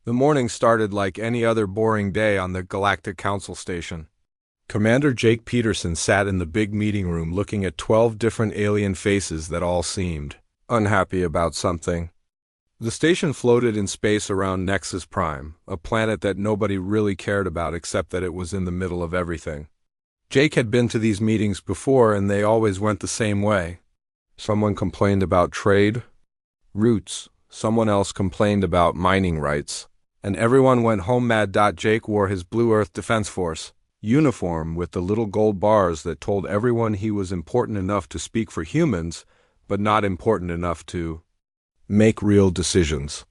The morning started like any other boring day on the Galactic Council station. Commander Jake Peterson sat in the big meeting room looking at 12 different alien faces that all seemed unhappy about something. The station floated in space around Nexus Prime, a planet that nobody really cared about except that it was in the middle of everything. Jake had been to these meetings before and they always went the same way. Someone complained about trade routes, someone else complained about mining rights, and everyone went home mad. Jake wore his Blue Earth Defense Force uniform with the little gold bars that told everyone he was important enough to speak for humans, but not important enough to make real decisions.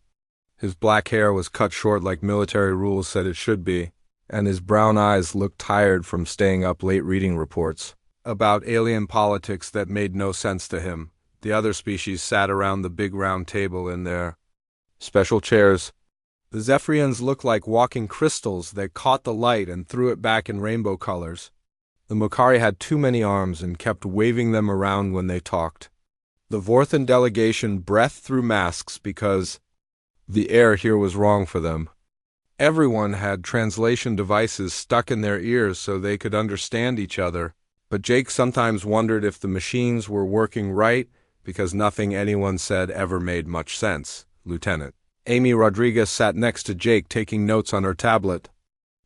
His black hair was cut short like military rules said it should be, and his brown eyes looked tired from staying up late reading reports about alien politics that made no sense to him. The other species sat around the big round table in their special chairs. The Zephyrians looked like walking crystals that caught the light and threw it back in rainbow colors. The Mokari had too many arms and kept waving them around when they talked. The Vorthan delegation breathed through masks because the air here was wrong for them. Everyone had translation devices stuck in their ears so they could understand each other, but Jake sometimes wondered if the machines were working right because nothing anyone said ever made much sense. Lieutenant Amy Rodriguez sat next to Jake taking notes on her tablet.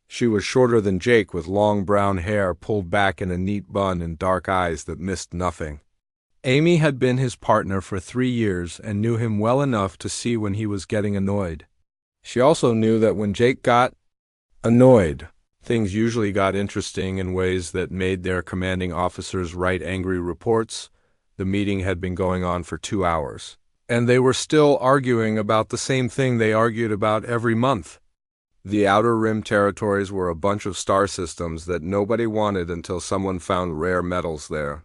She was shorter than Jake with long brown hair pulled back in a neat bun and dark eyes that missed nothing. Amy had been his partner for 3 years and knew him well enough to see when he was getting annoyed. She also knew that when Jake got annoyed, things usually got interesting in ways that made their commanding officers write angry reports. The meeting had been going on for 2 hours, and they were still arguing about the same thing they argued about every month. The Outer Rim territories were a bunch of star systems that nobody wanted until someone found rare metals there.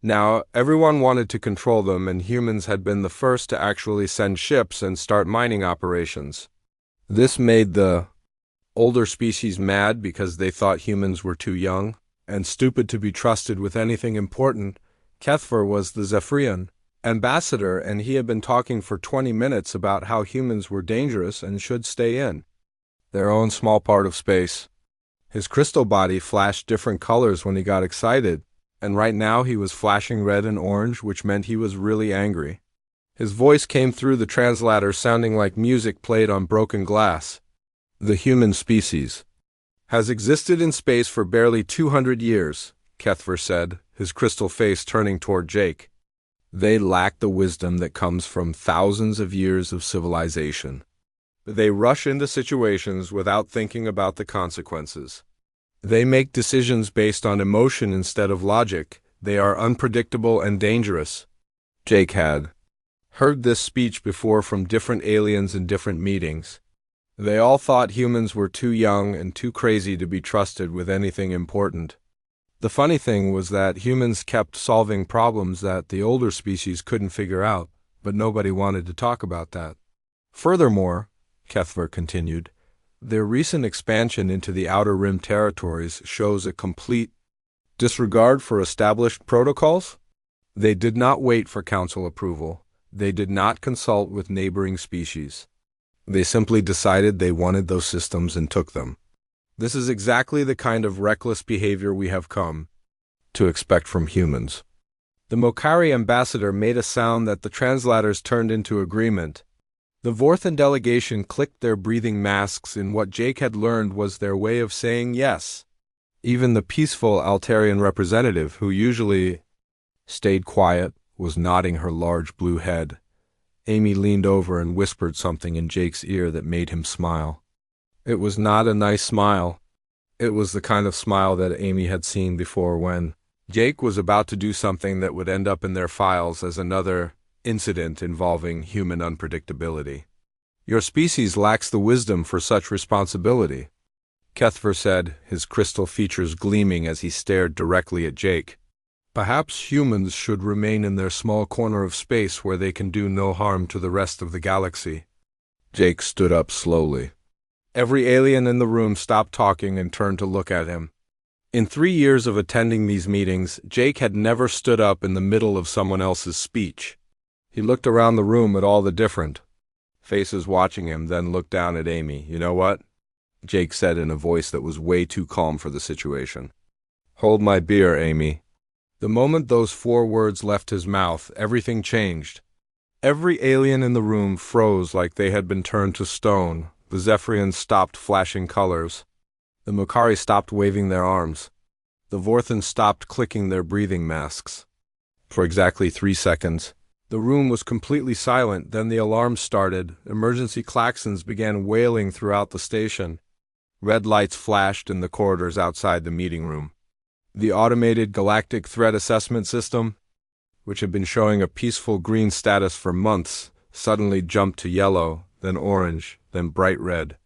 Now, everyone wanted to control them, and humans had been the first to actually send ships and start mining operations. This made the older species mad because they thought humans were too young and stupid to be trusted with anything important. Kethver was the Zephyrian ambassador, and he had been talking for 20 minutes about how humans were dangerous and should stay in their own small part of space. His crystal body flashed different colors when he got excited, and right now he was flashing red and orange, which meant he was really angry. His voice came through the translator sounding like music played on broken glass. The human species has existed in space for barely 200 years, Kethver said, his crystal face turning toward Jake. They lack the wisdom that comes from thousands of years of civilization. They rush into situations without thinking about the consequences. They make decisions based on emotion instead of logic. They are unpredictable and dangerous. Jake had heard this speech before from different aliens in different meetings. They all thought humans were too young and too crazy to be trusted with anything important. The funny thing was that humans kept solving problems that the older species couldn't figure out, but nobody wanted to talk about that. Furthermore, Kethver continued, their recent expansion into the Outer Rim territories shows a complete disregard for established protocols. They did not wait for council approval. They did not consult with neighboring species. They simply decided they wanted those systems and took them. This is exactly the kind of reckless behavior we have come to expect from humans. The Mokari ambassador made a sound that the translators turned into agreement. The Vorthan delegation clicked their breathing masks in what Jake had learned was their way of saying yes. Even the peaceful Altarian representative, who usually stayed quiet, was nodding her large blue head. Amy leaned over and whispered something in Jake's ear that made him smile. It was not a nice smile. It was the kind of smile that Amy had seen before when Jake was about to do something that would end up in their files as another incident involving human unpredictability. Your species lacks the wisdom for such responsibility, Kethver said, his crystal features gleaming as he stared directly at Jake. Perhaps humans should remain in their small corner of space where they can do no harm to the rest of the galaxy. Jake stood up slowly. Every alien in the room stopped talking and turned to look at him. In 3 years of attending these meetings, Jake had never stood up in the middle of someone else's speech. He looked around the room at all the different Faces watching him then looked down at Amy. "You know what?" Jake said in a voice that was way too calm for the situation. "Hold my beer, Amy." The moment those 4 words left his mouth, everything changed. Every alien in the room froze like they had been turned to stone. The Zephyrians stopped flashing colors. The Makari stopped waving their arms. The Vorthans stopped clicking their breathing masks. For exactly 3 seconds, the room was completely silent. Then the alarms started. Emergency klaxons began wailing throughout the station. Red lights flashed in the corridors outside the meeting room. The automated Galactic Threat Assessment System, which had been showing a peaceful green status for months, suddenly jumped to yellow, then orange, then bright red.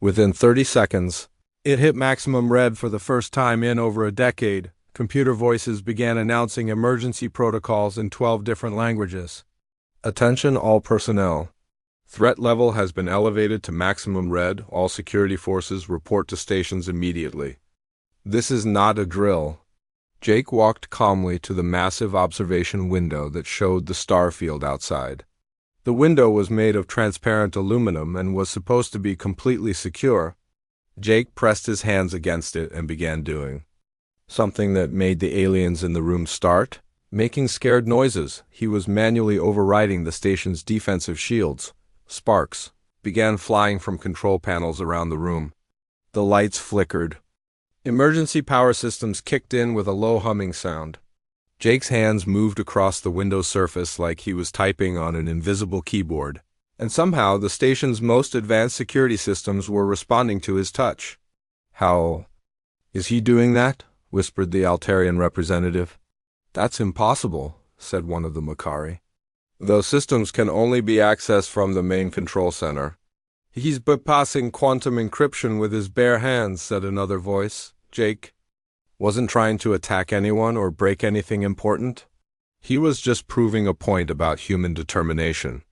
Within 30 seconds, it hit maximum red for the first time in over a decade. Computer voices began announcing emergency protocols in 12 different languages. "Attention all personnel. Threat level has been elevated to maximum red. All security forces report to stations immediately." This is not a drill. Jake walked calmly to the massive observation window that showed the star field outside. The window was made of transparent aluminum and was supposed to be completely secure. Jake pressed his hands against it and began doing something that made the aliens in the room start making scared noises. He was manually overriding the station's defensive shields. Sparks began flying from control panels around the room. The lights flickered. Emergency power systems kicked in with a low humming sound. Jake's hands moved across the window surface like he was typing on an invisible keyboard, and somehow the station's most advanced security systems were responding to his touch. "How is he doing that?" whispered the Altarian representative. "That's impossible," said one of the Makari. "Those systems can only be accessed from the main control center." "He's bypassing quantum encryption with his bare hands," said another voice. Jake wasn't trying to attack anyone or break anything important. He was just proving a point about human determination.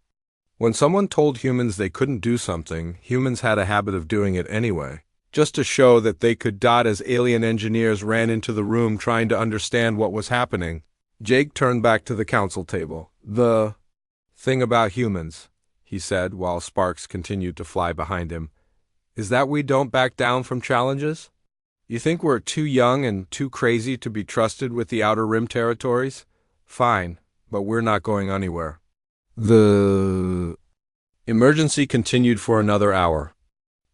When someone told humans they couldn't do something, humans had a habit of doing it anyway, just to show that they could. As alien engineers ran into the room trying to understand what was happening, Jake turned back to the council table. "The thing about humans," he said while sparks continued to fly behind him, "is that we don't back down from challenges. You think we're too young and too crazy to be trusted with the Outer Rim territories? Fine, but we're not going anywhere." The emergency continued for another hour.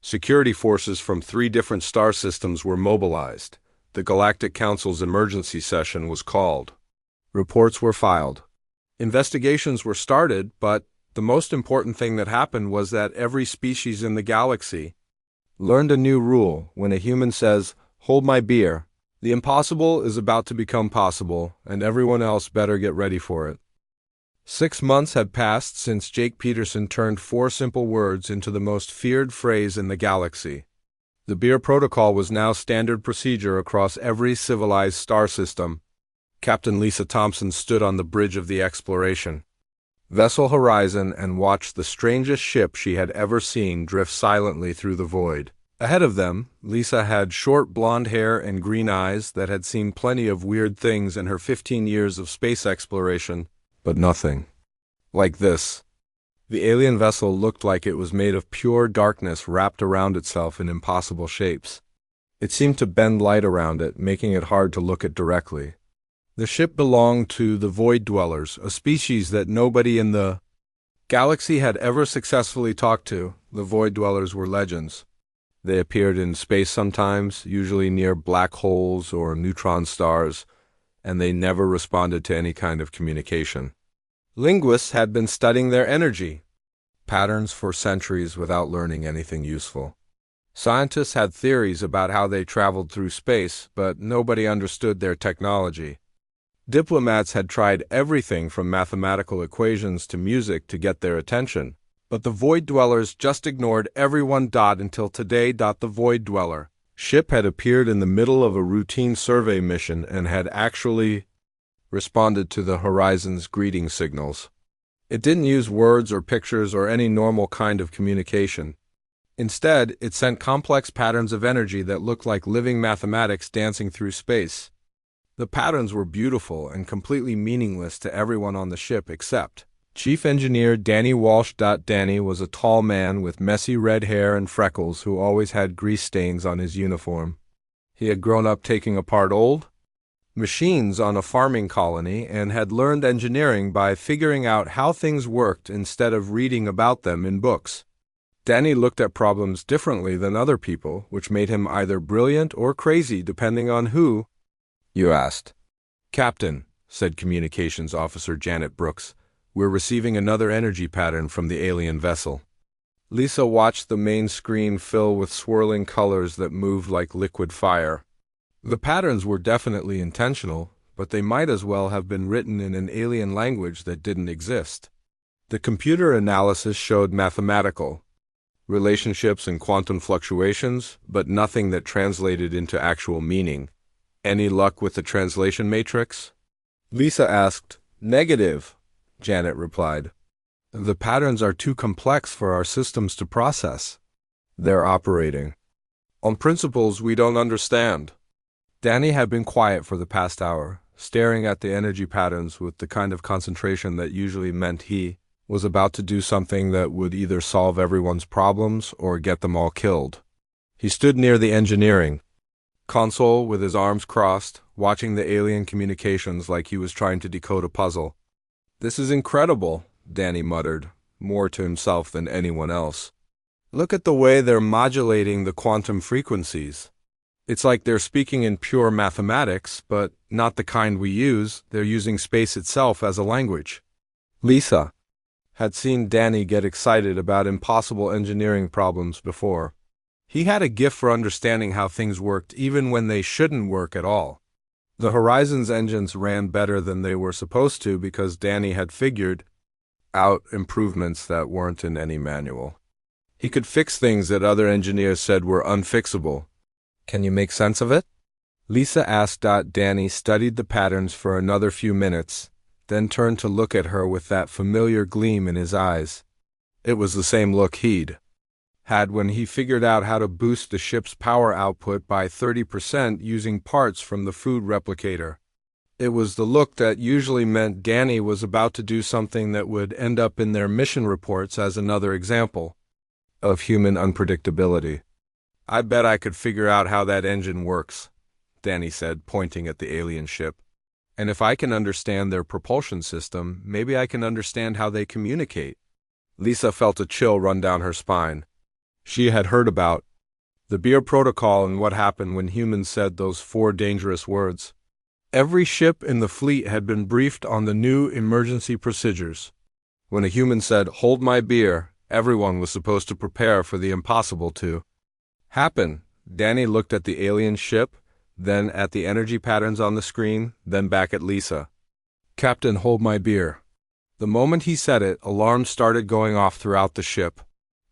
Security forces from 3 different star systems were mobilized. The Galactic Council's emergency session was called. Reports were filed. Investigations were started, but the most important thing that happened was that every species in the galaxy learned a new rule. When a human says, "Hold my beer," the impossible is about to become possible, and everyone else better get ready for it. 6 months had passed since Jake Peterson turned 4 simple words into the most feared phrase in the galaxy. The beer protocol was now standard procedure across every civilized star system. Captain Lisa Thompson stood on the bridge of the exploration vessel Horizon and watched the strangest ship she had ever seen drift silently through the void. Ahead of them, Lisa had short blonde hair and green eyes that had seen plenty of weird things in her 15 years of space exploration, but nothing like this. The alien vessel looked like it was made of pure darkness wrapped around itself in impossible shapes. It seemed to bend light around it, making it hard to look at directly. The ship belonged to the Void Dwellers, a species that nobody in the galaxy had ever successfully talked to. The Void Dwellers were legends. They appeared in space sometimes, usually near black holes or neutron stars, and they never responded to any kind of communication. Linguists had been studying their energy patterns for centuries without learning anything useful. Scientists had theories about how they traveled through space, but nobody understood their technology. Diplomats had tried everything from mathematical equations to music to get their attention, but the Void Dwellers just ignored everyone. Until today. The Void Dweller ship had appeared in the middle of a routine survey mission and had actually responded to the Horizon's greeting signals. It didn't use words or pictures or any normal kind of communication. Instead, it sent complex patterns of energy that looked like living mathematics dancing through space. The patterns were beautiful and completely meaningless to everyone on the ship except Chief Engineer Danny Walsh. Danny was a tall man with messy red hair and freckles who always had grease stains on his uniform. He had grown up taking apart old machines on a farming colony and had learned engineering by figuring out how things worked instead of reading about them in books. Danny looked at problems differently than other people, which made him either brilliant or crazy depending on who you asked. "Captain," said Communications Officer Janet Brooks, "we're receiving another energy pattern from the alien vessel." Lisa watched the main screen fill with swirling colors that moved like liquid fire. The patterns were definitely intentional, but they might as well have been written in an alien language that didn't exist. The computer analysis showed mathematical relationships and quantum fluctuations, but nothing that translated into actual meaning. "Any luck with the translation matrix?" Lisa asked. "Negative," Janet replied. "The patterns are too complex for our systems to process. They're operating on principles we don't understand." Danny had been quiet for the past hour, staring at the energy patterns with the kind of concentration that usually meant he was about to do something that would either solve everyone's problems or get them all killed. He stood near the engineering console with his arms crossed, watching the alien communications like he was trying to decode a puzzle. "This is incredible," Danny muttered, more to himself than anyone else. "Look at the way they're modulating the quantum frequencies. It's like they're speaking in pure mathematics, but not the kind we use. They're using space itself as a language." Lisa had seen Danny get excited about impossible engineering problems before. He had a gift for understanding how things worked even when they shouldn't work at all. The Horizon's engines ran better than they were supposed to because Danny had figured out improvements that weren't in any manual. He could fix things that other engineers said were unfixable. "Can you make sense of it?" Lisa asked. Danny studied the patterns for another few minutes, then turned to look at her with that familiar gleam in his eyes. It was the same look he'd had when he figured out how to boost the ship's power output by 30% using parts from the food replicator. It was the look that usually meant Danny was about to do something that would end up in their mission reports as another example of human unpredictability. "I bet I could figure out how that engine works," Danny said, pointing at the alien ship. "And if I can understand their propulsion system, maybe I can understand how they communicate." Lisa felt a chill run down her spine. She had heard about the Beer Protocol and what happened when humans said those 4 dangerous words. Every ship in the fleet had been briefed on the new emergency procedures. When a human said, "Hold my beer," everyone was supposed to prepare for the impossible to happen. Danny looked at the alien ship, then at the energy patterns on the screen, then back at Lisa. "Captain, hold my beer." The moment he said it, alarms started going off throughout the ship.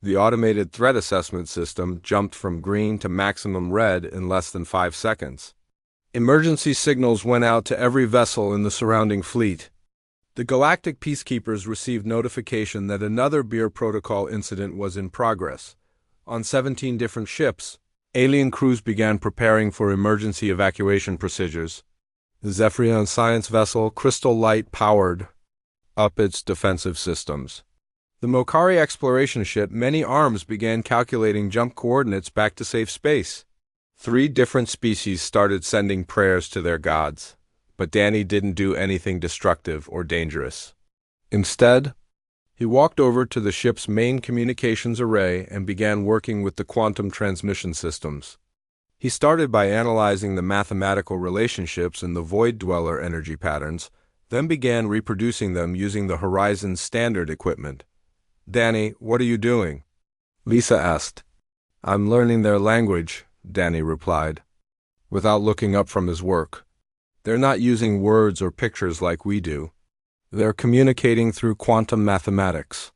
The automated threat assessment system jumped from green to maximum red in less than 5 seconds. Emergency signals went out to every vessel in the surrounding fleet. The Galactic Peacekeepers received notification that another Beer Protocol incident was in progress. On 17 different ships, alien crews began preparing for emergency evacuation procedures. The Zephyrian science vessel Crystal Light powered up its defensive systems. The Mokari exploration ship Many Arms began calculating jump coordinates back to safe space. 3 different species started sending prayers to their gods, but Danny didn't do anything destructive or dangerous. Instead, he walked over to the ship's main communications array and began working with the quantum transmission systems. He started by analyzing the mathematical relationships in the Void Dweller energy patterns, then began reproducing them using the Horizon's standard equipment. "Danny, what are you doing?" Lisa asked. "I'm learning their language," Danny replied, without looking up from his work. "They're not using words or pictures like we do. They're communicating through quantum mathematics.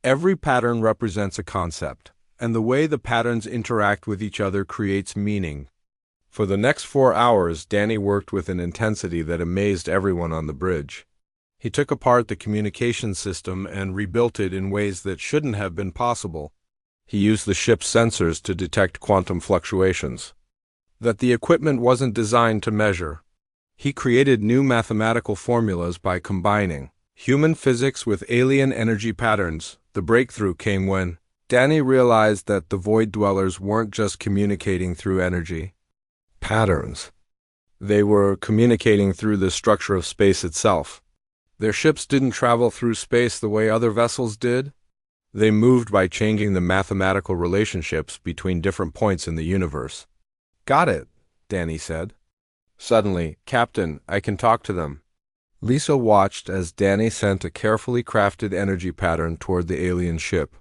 Every pattern represents a concept, and the way the patterns interact with each other creates meaning." For the next 4 hours, Danny worked with an intensity that amazed everyone on the bridge. He took apart the communication system and rebuilt it in ways that shouldn't have been possible. He used the ship's sensors to detect quantum fluctuations that the equipment wasn't designed to measure. He created new mathematical formulas by combining Human physics with alien energy patterns. The breakthrough came when Danny realized that the Void Dwellers weren't just communicating through energy patterns. They were communicating through the structure of space itself. Their ships didn't travel through space the way other vessels did. They moved by changing the mathematical relationships between different points in the universe. Got it, Danny said. Suddenly, Captain, I can talk to them. Lisa watched as Danny sent a carefully crafted energy pattern toward the alien ship.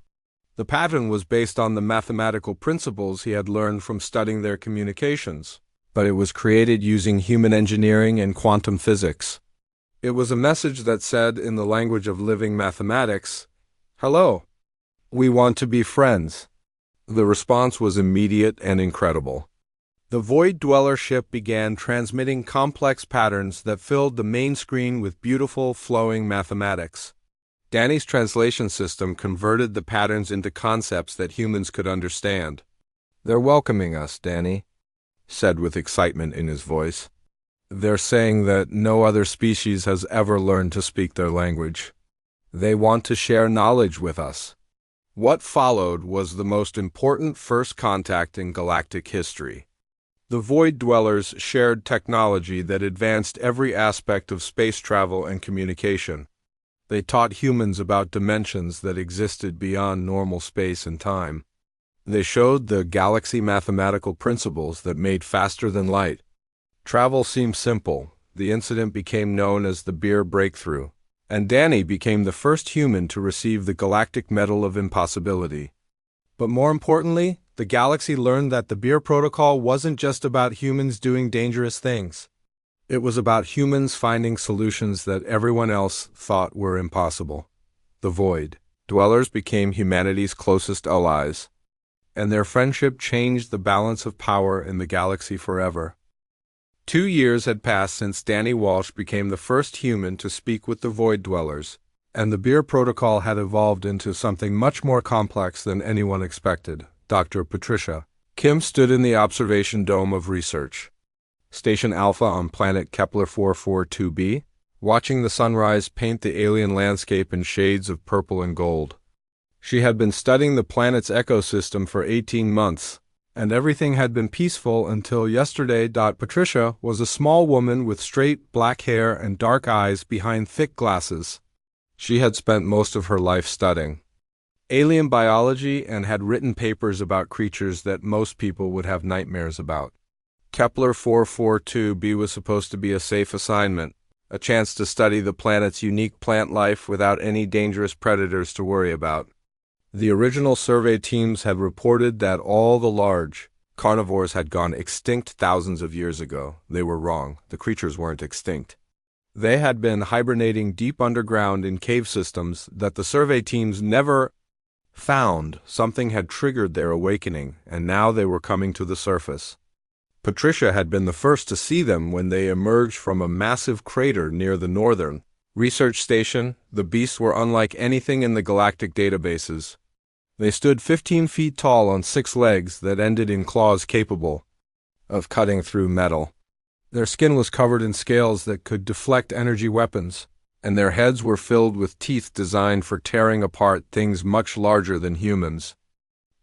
The pattern was based on the mathematical principles he had learned from studying their communications, but it was created using human engineering and quantum physics. It was a message that said, in the language of living mathematics, "Hello, we want to be friends." The response was immediate and incredible. The Void Dweller ship began transmitting complex patterns that filled the main screen with beautiful, flowing mathematics. Danny's translation system converted the patterns into concepts that humans could understand. "They're welcoming us, Danny," said with excitement in his voice. "They're saying that no other species has ever learned to speak their language. They want to share knowledge with us." What followed was the most important first contact in galactic history. The Void Dwellers shared technology that advanced every aspect of space travel and communication. They taught humans about dimensions that existed beyond normal space and time. They showed the galaxy mathematical principles that made faster than light. Travel seemed simple. The incident became known as the Beer Breakthrough, and Danny became the first human to receive the Galactic Medal of Impossibility. But more importantly, the galaxy learned that the Beer Protocol wasn't just about humans doing dangerous things. It was about humans finding solutions that everyone else thought were impossible. The Void Dwellers became humanity's closest allies, and their friendship changed the balance of power in the galaxy forever. 2 years had passed since Danny Walsh became the first human to speak with the Void Dwellers, and the Beer Protocol had evolved into something much more complex than anyone expected. Dr. Patricia Kim stood in the observation dome of research, Station Alpha on planet Kepler 442b, watching the sunrise paint the alien landscape in shades of purple and gold. She had been studying the planet's ecosystem for 18 months, and everything had been peaceful until yesterday. Patricia was a small woman with straight black hair and dark eyes behind thick glasses. She had spent most of her life studying alien biology and had written papers about creatures that most people would have nightmares about. Kepler 442b was supposed to be a safe assignment, a chance to study the planet's unique plant life without any dangerous predators to worry about. The original survey teams had reported that all the large carnivores had gone extinct thousands of years ago. They were wrong. The creatures weren't extinct. They had been hibernating deep underground in cave systems that the survey teams never found. Something had triggered their awakening, and now they were coming to the surface. Patricia had been the first to see them when they emerged from a massive crater near the northern research station. The beasts were unlike anything in the galactic databases. They stood 15 feet tall on 6 legs that ended in claws capable of cutting through metal. Their skin was covered in scales that could deflect energy weapons, and their heads were filled with teeth designed for tearing apart things much larger than humans.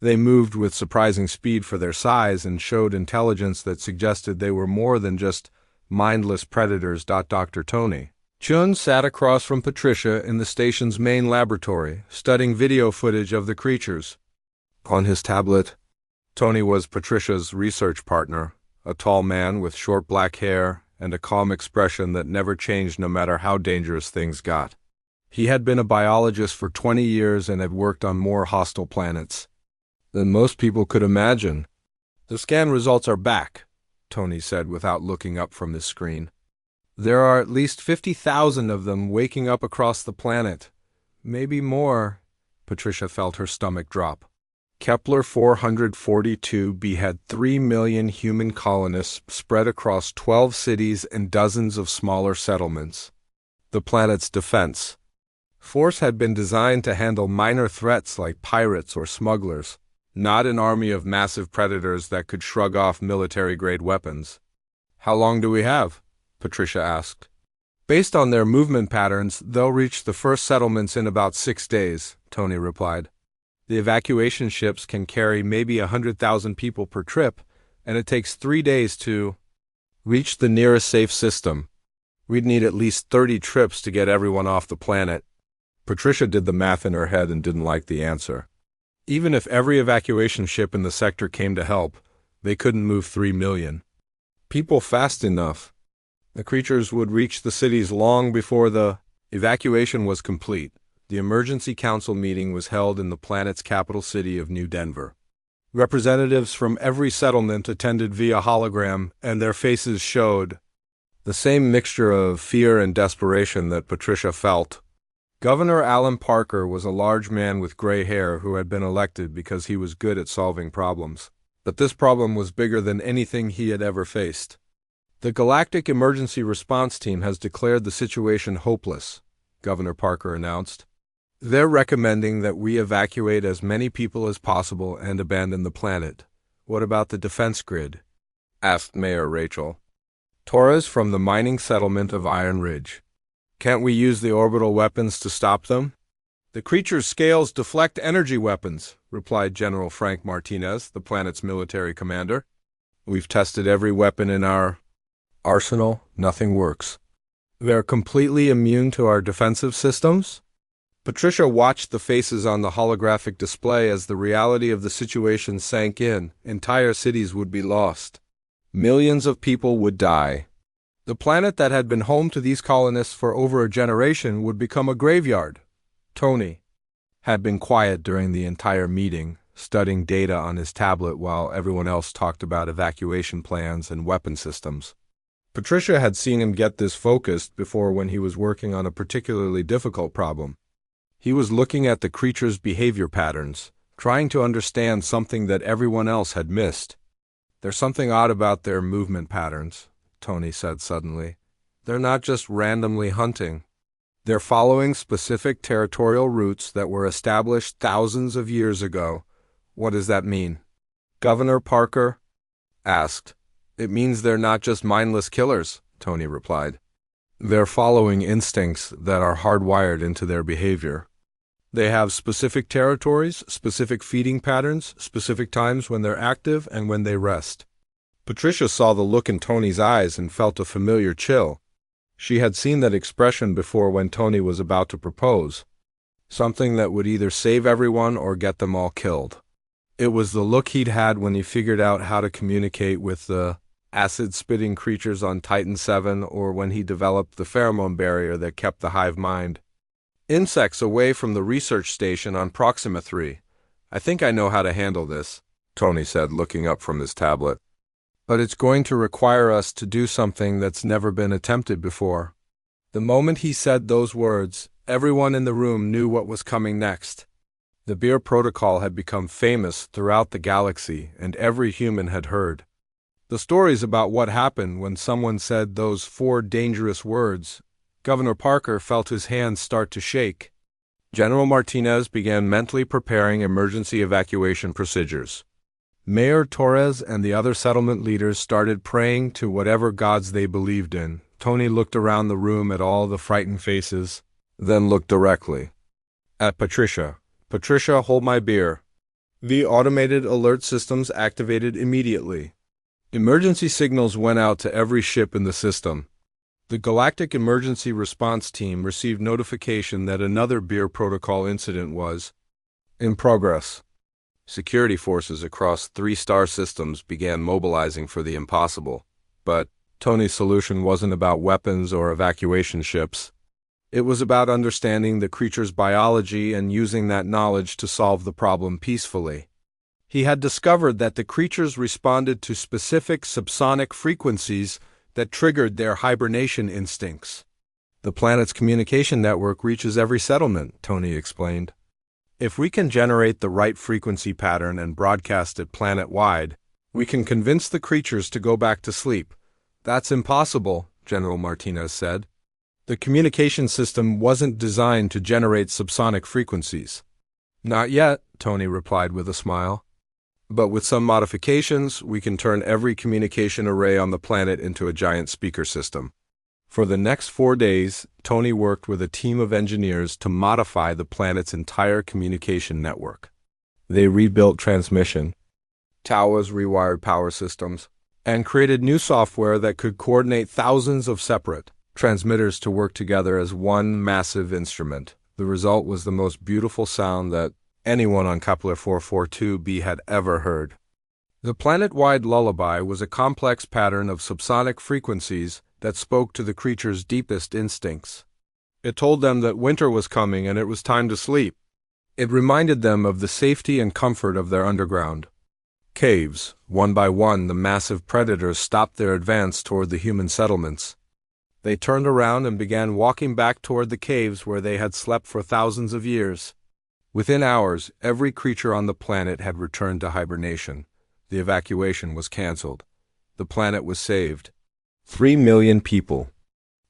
They moved with surprising speed for their size and showed intelligence that suggested they were more than just mindless predators. Dr. Tony Chun sat across from Patricia in the station's main laboratory, studying video footage of the creatures. On his tablet, Tony was Patricia's research partner, a tall man with short black hair and a calm expression that never changed no matter how dangerous things got. He had been a biologist for 20 years and had worked on more hostile planets than most people could imagine. "The scan results are back," Tony said without looking up from his screen. "There are at least 50,000 of them waking up across the planet. Maybe more." Patricia felt her stomach drop. Kepler 442b had 3 million human colonists spread across 12 cities and dozens of smaller settlements. The planet's defense force had been designed to handle minor threats like pirates or smugglers, not an army of massive predators that could shrug off military-grade weapons. "How long do we have?" Patricia asked. Based on their movement patterns, they'll reach the first settlements in about 6 days, Tony replied. The evacuation ships can carry maybe 100,000 people per trip, and it takes 3 days to reach the nearest safe system. We'd need at least 30 trips to get everyone off the planet. Patricia did the math in her head and didn't like the answer. Even if every evacuation ship in the sector came to help, they couldn't move 3 million people fast enough. The creatures would reach the cities long before the evacuation was complete. The emergency council meeting was held in the planet's capital city of New Denver. Representatives from every settlement attended via hologram, and their faces showed the same mixture of fear and desperation that Patricia felt. Governor Alan Parker was a large man with gray hair who had been elected because he was good at solving problems. But this problem was bigger than anything he had ever faced. The Galactic Emergency Response Team has declared the situation hopeless, Governor Parker announced. They're recommending that we evacuate as many people as possible and abandon the planet. What about the defense grid? Asked Mayor Rachel Torres from the mining settlement of Iron Ridge. Can't we use the orbital weapons to stop them? The creature's scales deflect energy weapons, replied General Frank Martinez, the planet's military commander. We've tested every weapon in our arsenal. Nothing works. They're completely immune to our defensive systems? Patricia watched the faces on the holographic display as the reality of the situation sank in. Entire cities would be lost. Millions of people would die. The planet that had been home to these colonists for over a generation would become a graveyard. Tony had been quiet during the entire meeting, studying data on his tablet while everyone else talked about evacuation plans and weapon systems. Patricia had seen him get this focused before when he was working on a particularly difficult problem. He was looking at the creature's behavior patterns, trying to understand something that everyone else had missed. There's something odd about their movement patterns, Tony said suddenly. They're not just randomly hunting. They're following specific territorial routes that were established thousands of years ago. What does that mean? Governor Parker asked. It means they're not just mindless killers, Tony replied. They're following instincts that are hardwired into their behavior. They have specific territories, specific feeding patterns, specific times when they're active and when they rest. Patricia saw the look in Tony's eyes and felt a familiar chill. She had seen that expression before when Tony was about to propose. Something that would either save everyone or get them all killed. It was the look he'd had when he figured out how to communicate with the acid-spitting creatures on Titan 7 or when he developed the pheromone barrier that kept the hive mind insects away from the research station on Proxima 3. I think I know how to handle this, Tony said, looking up from his tablet. But it's going to require us to do something that's never been attempted before. The moment he said those words, everyone in the room knew what was coming next. The beer protocol had become famous throughout the galaxy, and every human had heard the stories about what happened when someone said those 4 dangerous words. Governor Parker felt his hands start to shake. General Martinez began mentally preparing emergency evacuation procedures. Mayor Torres and the other settlement leaders started praying to whatever gods they believed in. Tony looked around the room at all the frightened faces, then looked directly at Patricia. Patricia, hold my beer. The automated alert systems activated immediately. Emergency signals went out to every ship in the system. The Galactic Emergency Response Team received notification that another beer protocol incident was in progress. Security forces across 3 star systems began mobilizing for the impossible. But Tony's solution wasn't about weapons or evacuation ships. It was about understanding the creature's biology and using that knowledge to solve the problem peacefully. He had discovered that the creatures responded to specific subsonic frequencies that triggered their hibernation instincts. The planet's communication network reaches every settlement, Tony explained. If we can generate the right frequency pattern and broadcast it planet-wide, we can convince the creatures to go back to sleep. That's impossible, General Martinez said. The communication system wasn't designed to generate subsonic frequencies. Not yet, Tony replied with a smile. But with some modifications, we can turn every communication array on the planet into a giant speaker system. For the next 4 days, Tony worked with a team of engineers to modify the planet's entire communication network. They rebuilt transmission towers, rewired power systems, and created new software that could coordinate thousands of separate transmitters to work together as one massive instrument. The result was the most beautiful sound that anyone on Kepler 442b had ever heard. The planet-wide lullaby was a complex pattern of subsonic frequencies that spoke to the creatures' deepest instincts. It told them that winter was coming and it was time to sleep. It reminded them of the safety and comfort of their underground caves. One by one, the massive predators stopped their advance toward the human settlements. They turned around and began walking back toward the caves where they had slept for thousands of years. Within hours, every creature on the planet had returned to hibernation. The evacuation was canceled. The planet was saved. 3 million people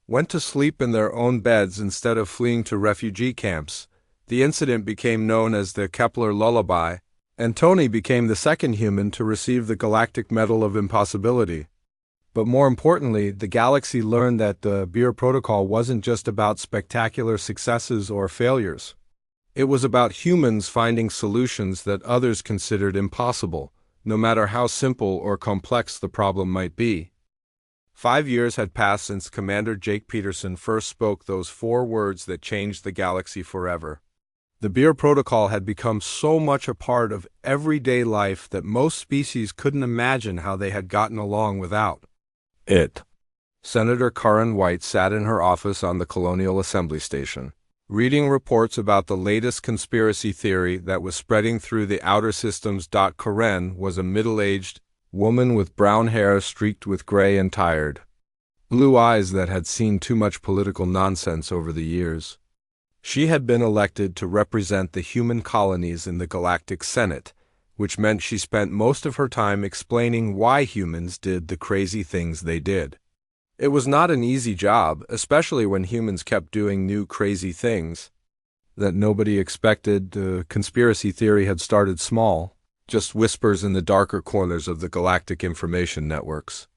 went to sleep in their own beds instead of fleeing to refugee camps. The incident became known as the Kepler Lullaby, and Tony became the second human to receive the Galactic Medal of Impossibility. But more importantly, the galaxy learned that the Beer Protocol wasn't just about spectacular successes or failures. It was about humans finding solutions that others considered impossible, no matter how simple or complex the problem might be. 5 years had passed since Commander Jake Peterson first spoke those 4 words that changed the galaxy forever. The Beer Protocol had become so much a part of everyday life that most species couldn't imagine how they had gotten along without it. Senator Karen White sat in her office on the Colonial Assembly Station, reading reports about the latest conspiracy theory that was spreading through the outer systems. Karen was a middle-aged woman with brown hair streaked with gray and tired blue eyes that had seen too much political nonsense over the years. She had been elected to represent the human colonies in the Galactic Senate, which meant she spent most of her time explaining why humans did the crazy things they did. It was not an easy job, especially when humans kept doing new crazy things that nobody expected. The conspiracy theory had started small, just whispers in the darker corners of the galactic information networks.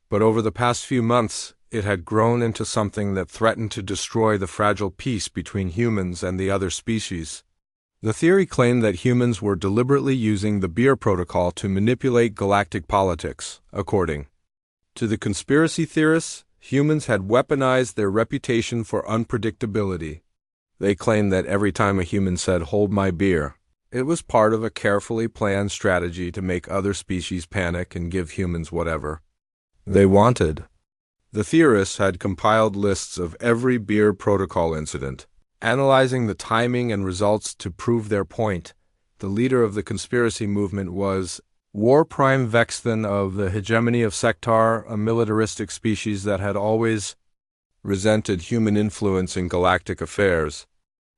But over the past few months, it had grown into something that threatened to destroy the fragile peace between humans and the other species. The theory claimed that humans were deliberately using the Beer Protocol to manipulate galactic politics. According to the conspiracy theorists, humans had weaponized their reputation for unpredictability. They claimed that every time a human said, "Hold my beer," it was part of a carefully planned strategy to make other species panic and give humans whatever they wanted. The theorists had compiled lists of every Beer Protocol incident, analyzing the timing and results to prove their point. The leader of the conspiracy movement was War Prime Vexthan of the hegemony of Sectar, a militaristic species that had always resented human influence in galactic affairs.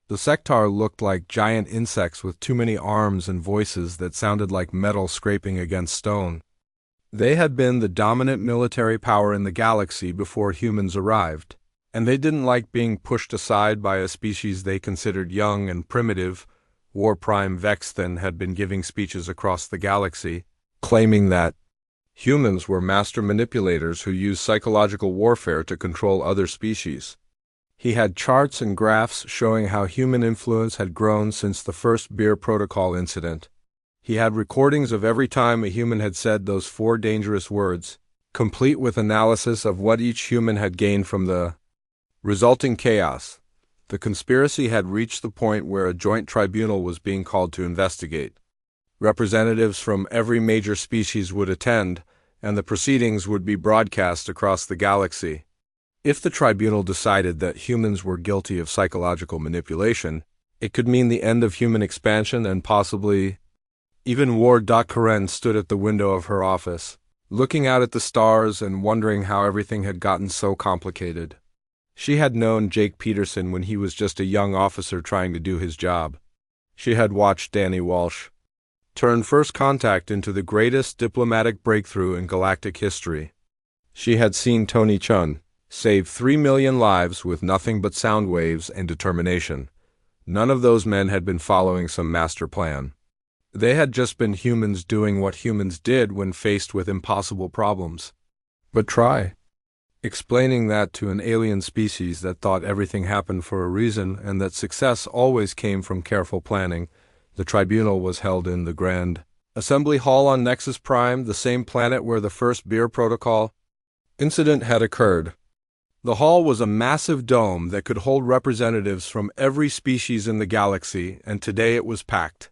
The Sectar looked like giant insects with too many arms and voices that sounded like metal scraping against stone. They had been the dominant military power in the galaxy before humans arrived, and they didn't like being pushed aside by a species they considered young and primitive. War Prime Vexthan had been giving speeches across the galaxy, claiming that humans were master manipulators who used psychological warfare to control other species. He had charts and graphs showing how human influence had grown since the first Beer Protocol incident. He had recordings of every time a human had said those 4 dangerous words, complete with analysis of what each human had gained from the resulting chaos. The conspiracy had reached the point where a joint tribunal was being called to investigate. Representatives from every major species would attend, and the proceedings would be broadcast across the galaxy. If the tribunal decided that humans were guilty of psychological manipulation, it could mean the end of human expansion and possibly even war. Karen stood at the window of her office, looking out at the stars and wondering how everything had gotten so complicated. She had known Jake Peterson when he was just a young officer trying to do his job. She had watched Danny Walsh turn First Contact into the greatest diplomatic breakthrough in galactic history. She had seen Tony Chun save 3 million lives with nothing but sound waves and determination. None of those men had been following some master plan. They had just been humans doing what humans did when faced with impossible problems. But try explaining that to an alien species that thought everything happened for a reason and that success always came from careful planning. The tribunal was held in the Grand Assembly Hall on Nexus Prime, the same planet where the first Beer Protocol incident had occurred. The hall was a massive dome that could hold representatives from every species in the galaxy, and today it was packed.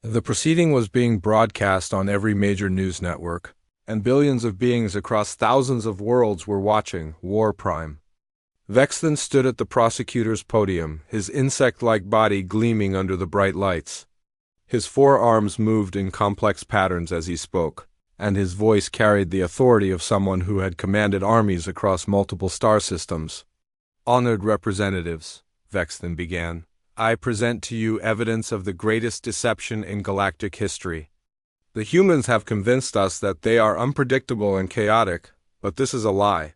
The proceeding was being broadcast on every major news network, and billions of beings across thousands of worlds were watching War Prime. Vexton stood at the prosecutor's podium, his insect-like body gleaming under the bright lights. His forearms moved in complex patterns as he spoke, and his voice carried the authority of someone who had commanded armies across multiple star systems. "Honored representatives," Vexton began, "I present to you evidence of the greatest deception in galactic history. The humans have convinced us that they are unpredictable and chaotic, but this is a lie.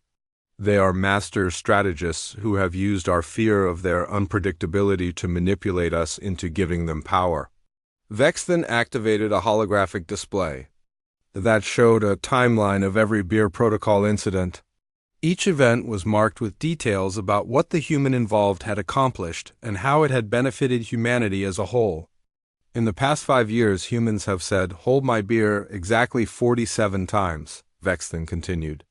They are master strategists who have used our fear of their unpredictability to manipulate us into giving them power." Vexton activated a holographic display that showed a timeline of every Beer Protocol incident. Each event was marked with details about what the human involved had accomplished and how it had benefited humanity as a whole. In the past 5 years, humans have said, "Hold my beer," exactly 47 times, Vexton continued.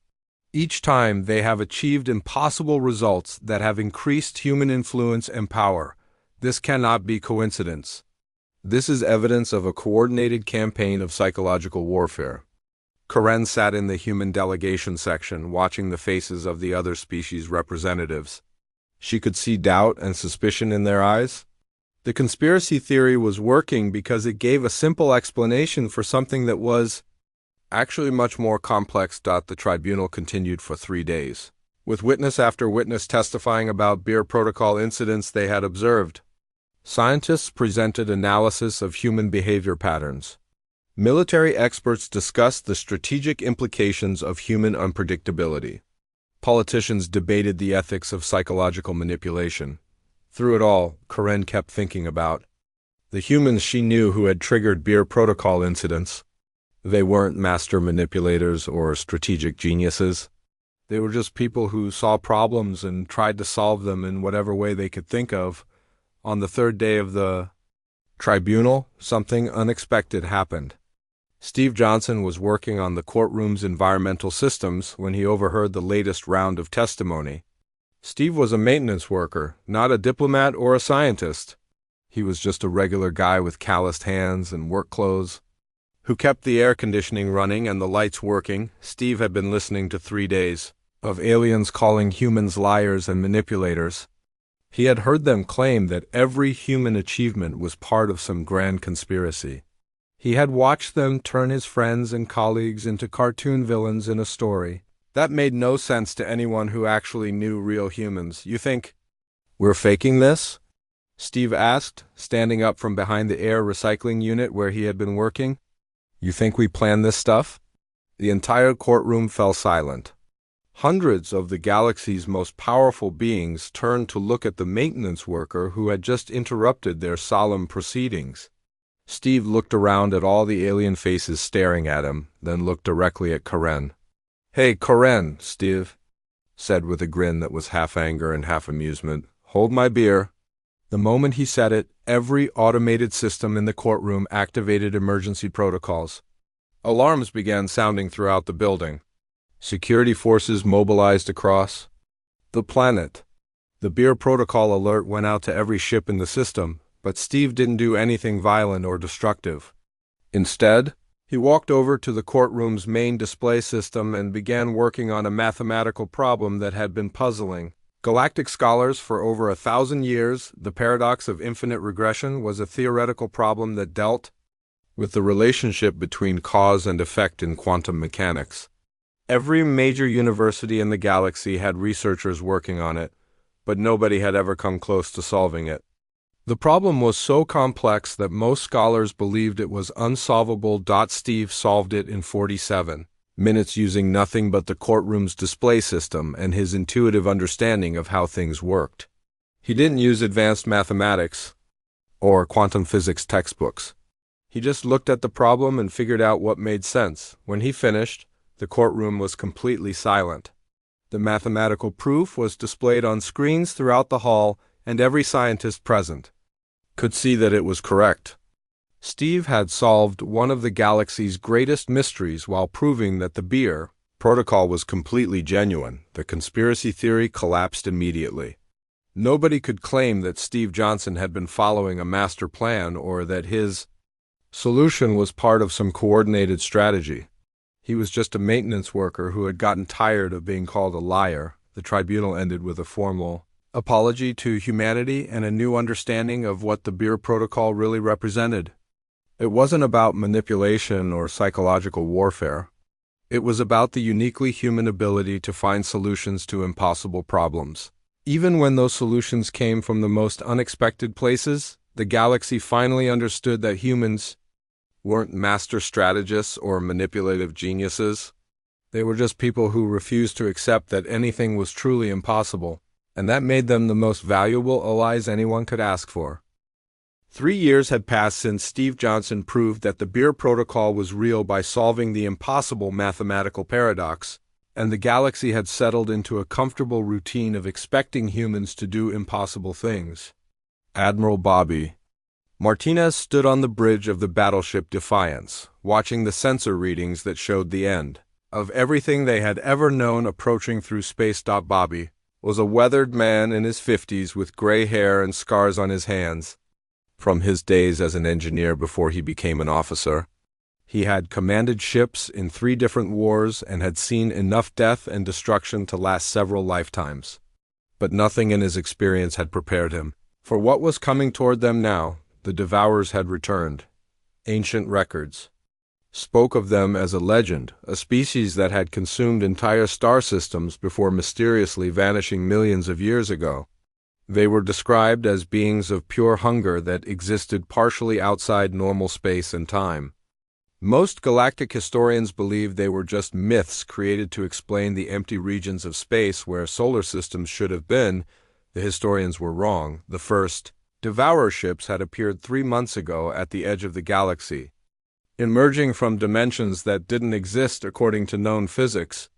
Each time they have achieved impossible results that have increased human influence and power. This cannot be coincidence. This is evidence of a coordinated campaign of psychological warfare. Karen sat in the human delegation section, watching the faces of the other species representatives. She could see doubt and suspicion in their eyes. The conspiracy theory was working because it gave a simple explanation for something that was actually much more complex. The tribunal continued for 3 days, with witness after witness testifying about Beer Protocol incidents they had observed. Scientists presented analysis of human behavior patterns. Military experts discussed the strategic implications of human unpredictability. Politicians debated the ethics of psychological manipulation. Through it all, Karen kept thinking about the humans she knew who had triggered Beer Protocol incidents. They weren't master manipulators or strategic geniuses. They were just people who saw problems and tried to solve them in whatever way they could think of. On the 3rd day of the tribunal, something unexpected happened. Steve Johnson was working on the courtroom's environmental systems when he overheard the latest round of testimony. Steve was a maintenance worker, not a diplomat or a scientist. He was just a regular guy with calloused hands and work clothes, who kept the air conditioning running and the lights working. Steve had been listening to 3 days of aliens calling humans liars and manipulators. He had heard them claim that every human achievement was part of some grand conspiracy. He had watched them turn his friends and colleagues into cartoon villains in a story. That made no sense to anyone who actually knew real humans. "You think we're faking this?" Steve asked, standing up from behind the air recycling unit where he had been working. "You think we planned this stuff?" The entire courtroom fell silent. Hundreds of the galaxy's most powerful beings turned to look at the maintenance worker who had just interrupted their solemn proceedings. Steve looked around at all the alien faces staring at him, then looked directly at Karen. "Hey, Karen," Steve said with a grin that was half anger and half amusement, "hold my beer." The moment he said it, every automated system in the courtroom activated emergency protocols. Alarms began sounding throughout the building. Security forces mobilized across the planet. The Beer Protocol alert went out to every ship in the system, but Steve didn't do anything violent or destructive. Instead, he walked over to the courtroom's main display system and began working on a mathematical problem that had been puzzling galactic scholars for over 1,000 years. The paradox of infinite regression was a theoretical problem that dealt with the relationship between cause and effect in quantum mechanics. Every major university in the galaxy had researchers working on it, but nobody had ever come close to solving it. The problem was so complex that most scholars believed it was unsolvable. Steve solved it in 47 minutes using nothing but the courtroom's display system and his intuitive understanding of how things worked. He didn't use advanced mathematics or quantum physics textbooks. He just looked at the problem and figured out what made sense. When he finished, the courtroom was completely silent. The mathematical proof was displayed on screens throughout the hall, and every scientist present could see that it was correct. Steve had solved one of the galaxy's greatest mysteries while proving that the beer protocol was completely genuine. The conspiracy theory collapsed immediately. Nobody could claim that Steve Johnson had been following a master plan or that his solution was part of some coordinated strategy. He was just a maintenance worker who had gotten tired of being called a liar. The tribunal ended with a formal apology to humanity and a new understanding of what the beer protocol really represented. It wasn't about manipulation or psychological warfare. It was about the uniquely human ability to find solutions to impossible problems. Even when those solutions came from the most unexpected places, the galaxy finally understood that humans weren't master strategists or manipulative geniuses. They were just people who refused to accept that anything was truly impossible, and that made them the most valuable allies anyone could ask for. 3 years had passed since Steve Johnson proved that the beer protocol was real by solving the impossible mathematical paradox, and the galaxy had settled into a comfortable routine of expecting humans to do impossible things. Admiral Bobby Martinez stood on the bridge of the battleship Defiance, watching the sensor readings that showed the end of everything they had ever known approaching through space. Bobby was a weathered man in his 50s with gray hair and scars on his hands from his days as an engineer before he became an officer. He had commanded ships in 3 different wars and had seen enough death and destruction to last several lifetimes. But nothing in his experience had prepared him for what was coming toward them now. The Devourers had returned. Ancient records spoke of them as a legend, a species that had consumed entire star systems before mysteriously vanishing millions of years ago. They were described as beings of pure hunger that existed partially outside normal space and time. Most galactic historians believed they were just myths created to explain the empty regions of space where solar systems should have been. The historians were wrong. The first Devourer ships had appeared 3 months ago at the edge of the galaxy, emerging from dimensions that didn't exist according to known physics.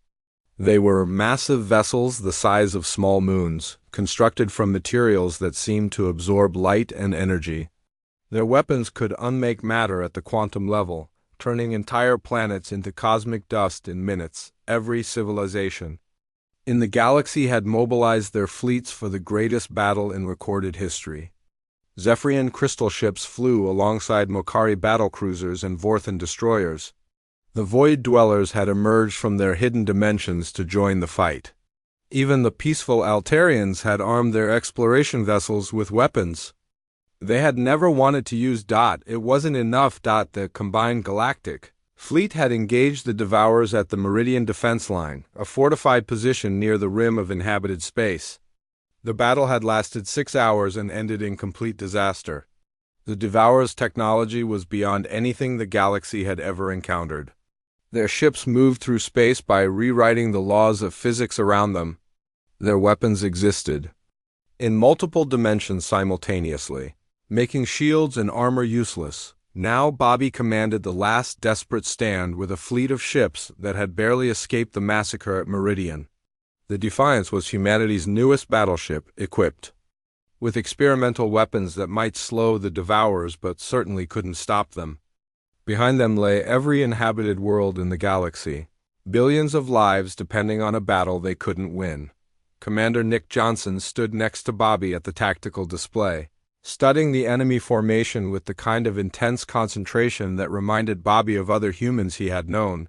They were massive vessels the size of small moons, constructed from materials that seemed to absorb light and energy. Their weapons could unmake matter at the quantum level, turning entire planets into cosmic dust in minutes. Every civilization in the galaxy had mobilized their fleets for the greatest battle in recorded history. Zephyrian crystal ships flew alongside Mokari battlecruisers and Vorthan destroyers. The Void Dwellers had emerged from their hidden dimensions to join the fight. Even the peaceful Altarians had armed their exploration vessels with weapons. They had never wanted to use DOT. It wasn't enough. The combined galactic fleet had engaged the Devourers at the Meridian Defense Line, a fortified position near the rim of inhabited space. The battle had lasted 6 hours and ended in complete disaster. The Devourers' technology was beyond anything the galaxy had ever encountered. Their ships moved through space by rewriting the laws of physics around them. Their weapons existed in multiple dimensions simultaneously, making shields and armor useless. Now Bobby commanded the last desperate stand with a fleet of ships that had barely escaped the massacre at Meridian. The Defiance was humanity's newest battleship, equipped with experimental weapons that might slow the Devourers but certainly couldn't stop them. Behind them lay every inhabited world in the galaxy, billions of lives depending on a battle they couldn't win. Commander Nick Johnson stood next to Bobby at the tactical display, studying the enemy formation with the kind of intense concentration that reminded Bobby of other humans he had known.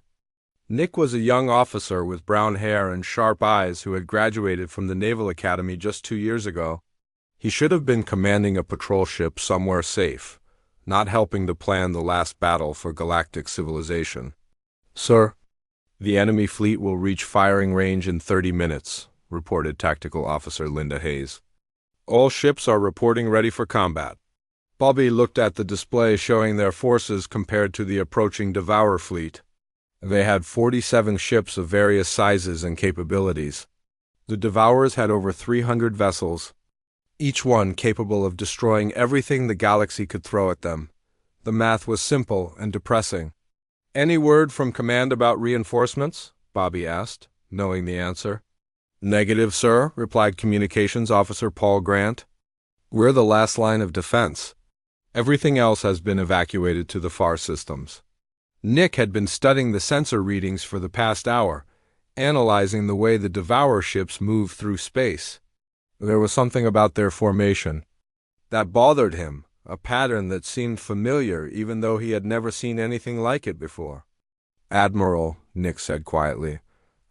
Nick was a young officer with brown hair and sharp eyes who had graduated from the Naval Academy just 2 years ago. He should have been commanding a patrol ship somewhere safe, not helping to plan the last battle for galactic civilization. "Sir, the enemy fleet will reach firing range in 30 minutes, reported Tactical Officer Linda Hayes. "All ships are reporting ready for combat." Bobby looked at the display showing their forces compared to the approaching Devourer fleet. They had 47 ships of various sizes and capabilities. The Devourers had over 300 vessels, each one capable of destroying everything the galaxy could throw at them. The math was simple and depressing. "Any word from command about reinforcements?" Bobby asked, knowing the answer. "Negative, sir," replied Communications Officer Paul Grant. "We're the last line of defense. Everything else has been evacuated to the far systems." Nick had been studying the sensor readings for the past hour, analyzing the way the Devourer ships move through space. There was something about their formation that bothered him, a pattern that seemed familiar even though he had never seen anything like it before. "Admiral," Nick said quietly,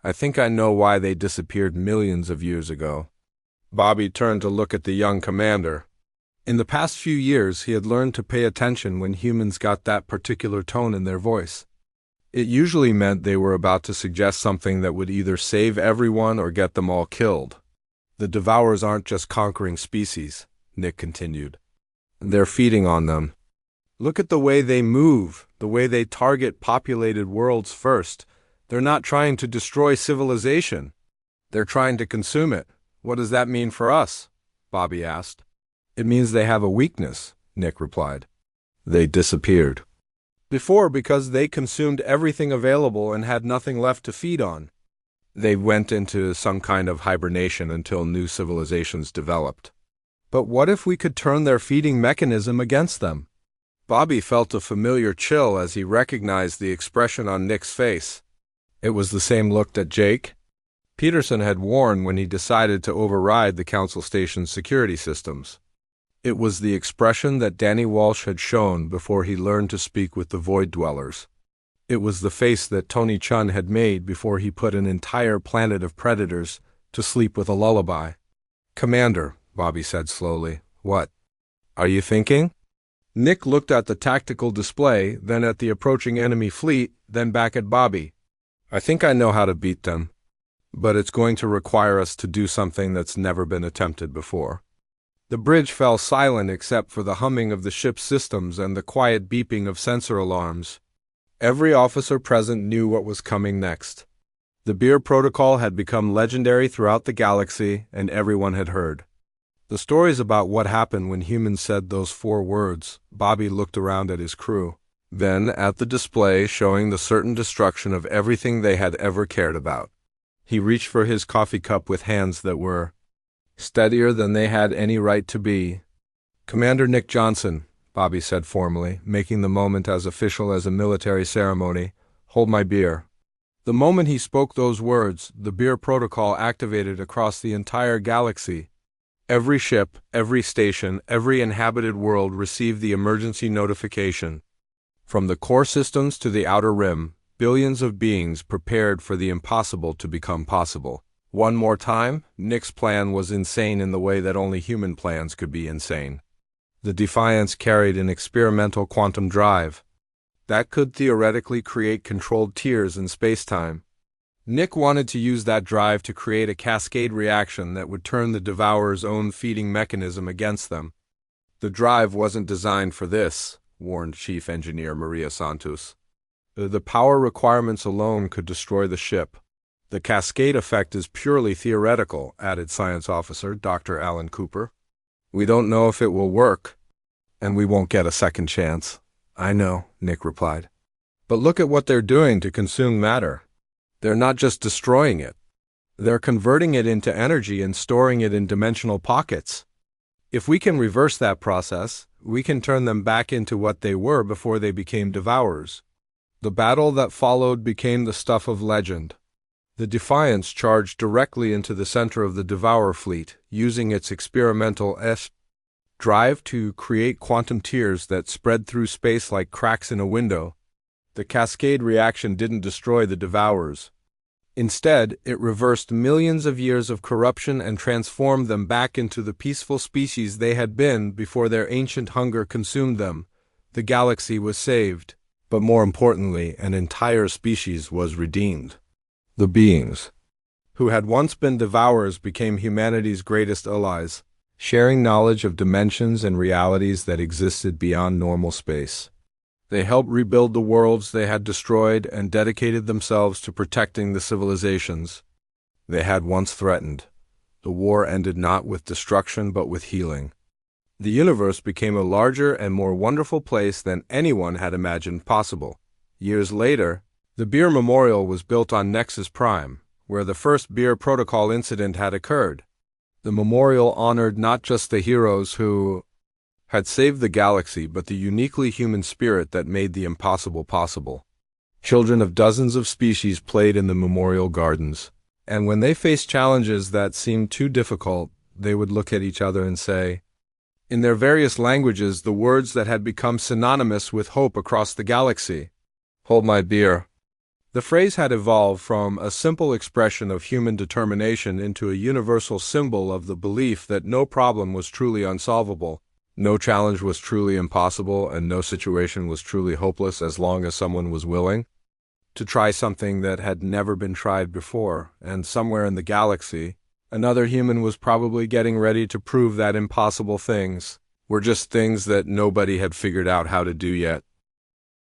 "I think I know why they disappeared millions of years ago." Bobby turned to look at the young commander. In the past few years, he had learned to pay attention when humans got that particular tone in their voice. It usually meant they were about to suggest something that would either save everyone or get them all killed. "The Devourers aren't just conquering species," Nick continued. "They're feeding on them. Look at the way they move, the way they target populated worlds first. They're not trying to destroy civilization. They're trying to consume it. What does that mean for us?" Bobby asked. "It means they have a weakness," Nick replied. "They disappeared before because they consumed everything available and had nothing left to feed on. They went into some kind of hibernation until new civilizations developed. But what if we could turn their feeding mechanism against them?" Bobby felt a familiar chill as he recognized the expression on Nick's face. It was the same look that Jake Peterson had worn when he decided to override the Council Station's security systems. It was the expression that Danny Walsh had shown before he learned to speak with the Void Dwellers. It was the face that Tony Chun had made before he put an entire planet of predators to sleep with a lullaby. "Commander," Bobby said slowly, "what are you thinking?" Nick looked at the tactical display, then at the approaching enemy fleet, then back at Bobby. "I think I know how to beat them, but it's going to require us to do something that's never been attempted before." The bridge fell silent except for the humming of the ship's systems and the quiet beeping of sensor alarms. Every officer present knew what was coming next. The beer protocol had become legendary throughout the galaxy, and everyone had heard the stories about what happened when humans said those 4 words. Bobby looked around at his crew, then at the display showing the certain destruction of everything they had ever cared about. He reached for his coffee cup with hands that were steadier than they had any right to be. "Commander Nick Johnson," Bobby said formally, making the moment as official as a military ceremony, "hold my beer." The moment he spoke those words, the beer protocol activated across the entire galaxy. Every ship, every station, every inhabited world received the emergency notification. From the core systems to the outer rim, billions of beings prepared for the impossible to become possible. One more time, Nick's plan was insane in the way that only human plans could be insane. The Defiance carried an experimental quantum drive that could theoretically create controlled tiers in space-time. Nick wanted to use that drive to create a cascade reaction that would turn the Devourer's own feeding mechanism against them. "The drive wasn't designed for this," warned Chief Engineer Maria Santos. "The power requirements alone could destroy the ship." "The cascade effect is purely theoretical," added Science Officer Dr. Alan Cooper. "We don't know if it will work, and we won't get a second chance." "I know," Nick replied. "But look at what they're doing to consume matter. They're not just destroying it. They're converting it into energy and storing it in dimensional pockets. If we can reverse that process, we can turn them back into what they were before they became Devourers." The battle that followed became the stuff of legend. The Defiance charged directly into the center of the Devourer fleet, using its experimental drive to create quantum tiers that spread through space like cracks in a window. The cascade reaction didn't destroy the Devourers. Instead, it reversed millions of years of corruption and transformed them back into the peaceful species they had been before their ancient hunger consumed them. The galaxy was saved, but more importantly, an entire species was redeemed. The beings who had once been Devourers became humanity's greatest allies, sharing knowledge of dimensions and realities that existed beyond normal space. They helped rebuild the worlds they had destroyed and dedicated themselves to protecting the civilizations they had once threatened. The war ended not with destruction but with healing. The universe became a larger and more wonderful place than anyone had imagined possible. Years later, the Beer Memorial was built on Nexus Prime, where the first beer protocol incident had occurred. The memorial honored not just the heroes who had saved the galaxy, but the uniquely human spirit that made the impossible possible. Children of dozens of species played in the memorial gardens, and when they faced challenges that seemed too difficult, they would look at each other and say, in their various languages, the words that had become synonymous with hope across the galaxy, "Hold my beer." The phrase had evolved from a simple expression of human determination into a universal symbol of the belief that no problem was truly unsolvable, no challenge was truly impossible, and no situation was truly hopeless as long as someone was willing to try something that had never been tried before. And somewhere in the galaxy, another human was probably getting ready to prove that impossible things were just things that nobody had figured out how to do yet.